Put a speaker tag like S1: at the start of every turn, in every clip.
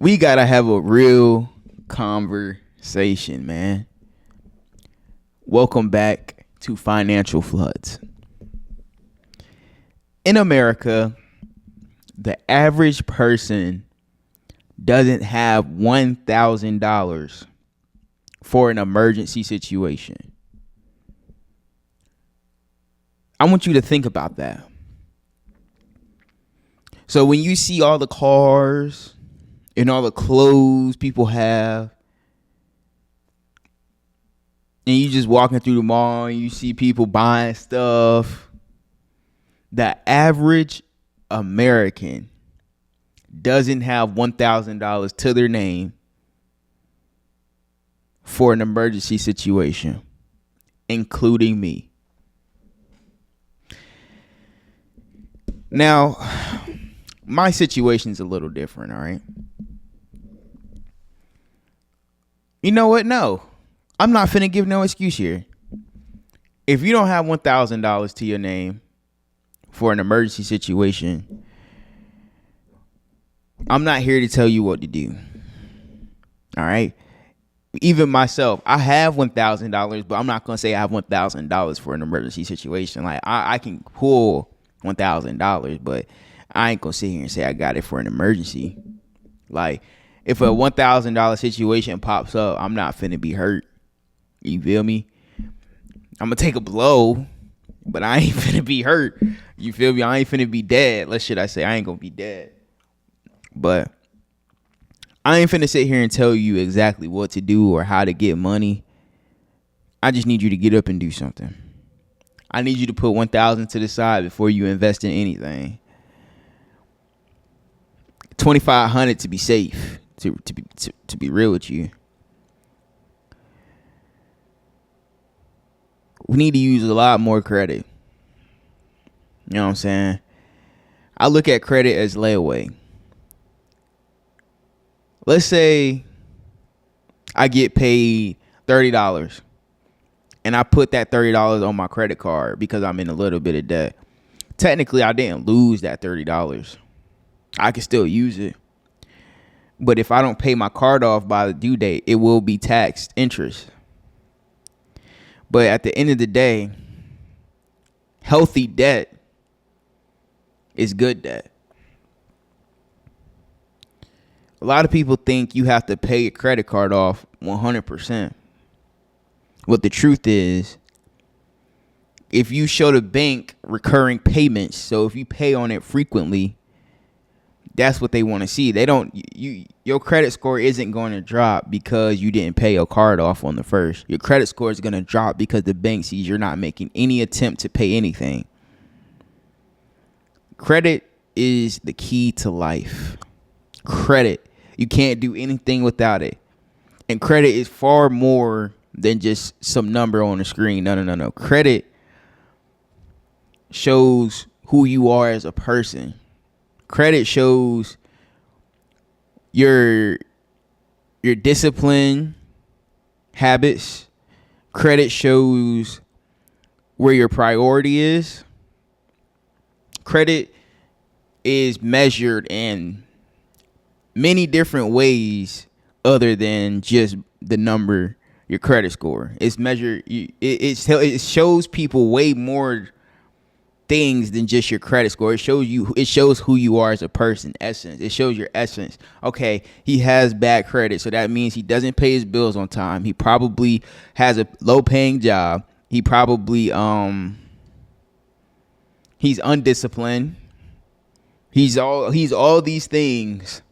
S1: We gotta have a real conversation, man. Welcome back to Financial Floods. In America, the average person doesn't have $1,000 for an emergency situation. I want you to think about that. So when you see all the cars and all the clothes people have, and you just walking through the mall and you see people buying stuff, the average American doesn't have $1,000 to their name for an emergency situation, including me. Now, my situation's a little different, all right? You know what? No, I'm not finna give no excuse here. If you don't have $1,000 to your name for an emergency situation, I'm not here to tell you what to do. All right? Even myself, I have $1,000, but I'm not gonna say I have $1,000 for an emergency situation. Like I can pull $1,000, but I ain't gonna sit here and say I got it for an emergency. Like if a $1,000 situation pops up, I'm not finna be hurt. You feel me? I'm gonna take a blow, but I ain't finna be hurt. You feel me? I ain't finna be dead. Let's should I say I ain't gonna be dead. But I ain't finna sit here and tell you exactly what to do or how to get money. I just need you to get up and do something. I need you to put $1,000 to the side before you invest in anything. $2,500 to be safe. To be real with you. We need to use a lot more credit. You know what I'm saying? I look at credit as layaway. Let's say I get paid $30 and I put that $30 on my credit card because I'm in a little bit of debt. Technically, I didn't lose that $30. I can still use it. But if I don't pay my card off by the due date, it will be taxed interest. But at the end of the day, healthy debt is good debt. A lot of people think you have to pay your credit card off 100%. What the truth is, if you show the bank recurring payments, so if you pay on it frequently, that's what they want to see. Your credit score isn't going to drop because you didn't pay your card off on the first. Your credit score is going to drop because the bank sees you're not making any attempt to pay anything. Credit is the key to life. Credit. You can't do anything without it. And credit is far more than just some number on the screen. No. Credit shows who you are as a person. Credit shows your discipline, habits. Credit shows where your priority is. Credit is measured in many different ways other than just the number, your credit score. It's measured. It shows people way more things than just your credit score. It shows who you are as a person. Essence. It shows your essence. Okay, he has bad credit, so that means he doesn't pay his bills on time. He probably has a low paying job. He probably he's undisciplined. He's all these things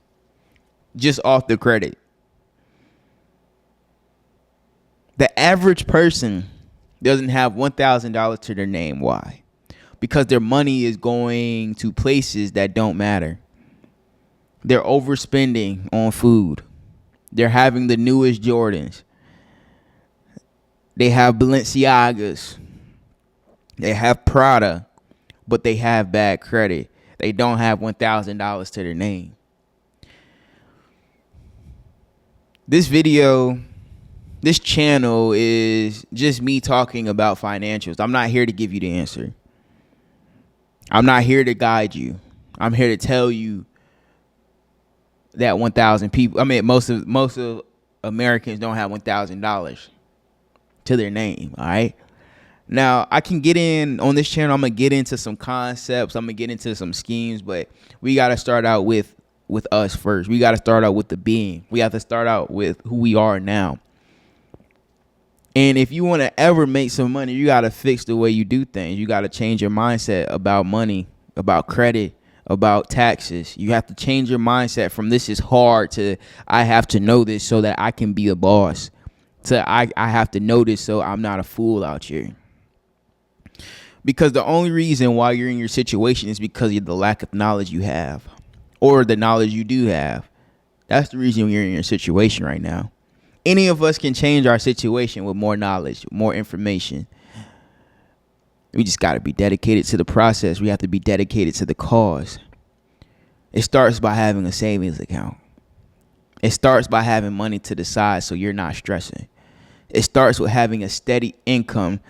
S1: just off the credit. The average person doesn't have $1,000 to their name. Why? Because their money is going to places that don't matter. They're overspending on food. They're having the newest Jordans. They have Balenciagas. They have Prada, but they have bad credit. They don't have $1,000 to their name. This channel is just me talking about financials. I'm not here to give you the answer. I'm not here to guide you. I'm here to tell you that 1,000 people. I mean, most of Americans don't have $1,000 to their name. All right. Now I can get in on this channel. I'm gonna get into some concepts. I'm gonna get into some schemes, but we gotta start out with us first. We gotta start out with the being. We have to start out with who we are now. And if you want to ever make some money, you got to fix the way you do things. You got to change your mindset about money, about credit, about taxes. You have to change your mindset from this is hard to I have to know this so that I can be a boss, to I have to know this so I'm not a fool out here. Because the only reason why you're in your situation is because of the lack of knowledge you have, or the knowledge you do have. That's the reason you're in your situation right now. Any of us can change our situation with more knowledge, more information. We just got to be dedicated to the process. We have to be dedicated to the cause. It starts by having a savings account. It starts by having money to the side so you're not stressing. It starts with having a steady income,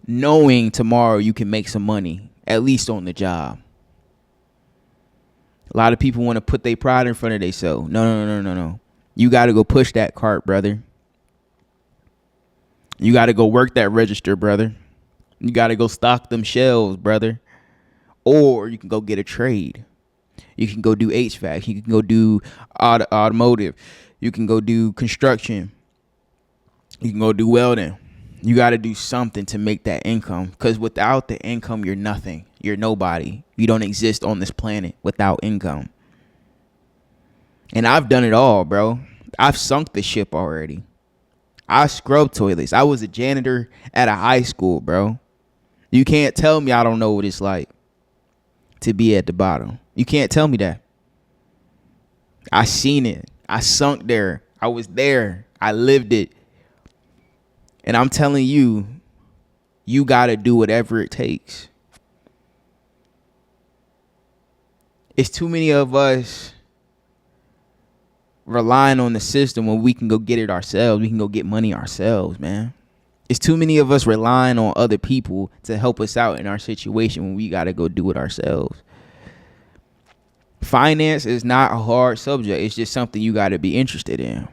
S1: knowing tomorrow you can make some money, at least on the job. A lot of people want to put their pride in front of themselves. No. You got to go push that cart, brother. You got to go work that register, brother. You got to go stock them shelves, brother. Or you can go get a trade. You can go do HVAC. You can go do automotive. You can go do construction. You can go do welding. You got to do something to make that income. Because without the income, you're nothing. You're nobody. You don't exist on this planet without income. And I've done it all, bro. I've sunk the ship already. I scrubbed toilets. I was a janitor at a high school, bro. You can't tell me I don't know what it's like to be at the bottom. You can't tell me that. I seen it. I sunk there. I was there. I lived it. And I'm telling you, you got to do whatever it takes. It's too many of us relying on the system when we can go get it ourselves. We can go get money ourselves, man. It's too many of us relying on other people to help us out in our situation when we got to go do it ourselves. Finance is not a hard subject. It's just something you got to be interested in.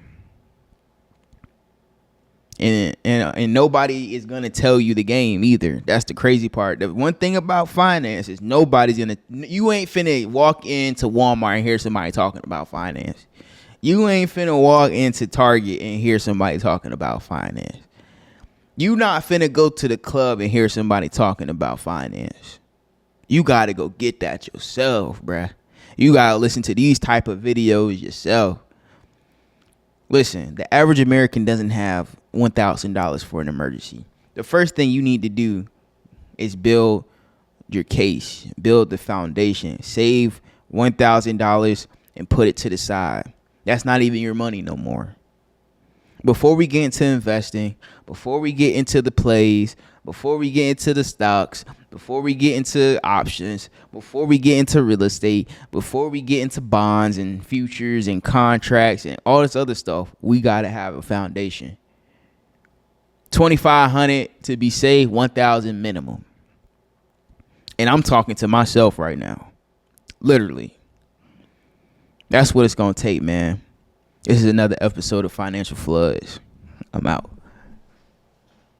S1: And nobody is going to tell you the game either. That's the crazy part. The one thing about finance is nobody's going to, you ain't finna walk into Walmart and hear somebody talking about finance. You ain't finna walk into Target and hear somebody talking about finance. You not finna go to the club and hear somebody talking about finance. You got to go get that yourself, bruh. You got to listen to these type of videos yourself. Listen, the average American doesn't have $1,000 for an emergency. The first thing you need to do is build your case, build the foundation, save $1,000 and put it to the side. That's not even your money no more. Before we get into investing, before we get into the plays, before we get into the stocks, before we get into options, before we get into real estate, before we get into bonds and futures and contracts and all this other stuff, we got to have a foundation. $2,500 to be saved, $1,000 minimum. And I'm talking to myself right now. Literally. That's what it's going to take, man. This is another episode of Financial Floods. I'm out.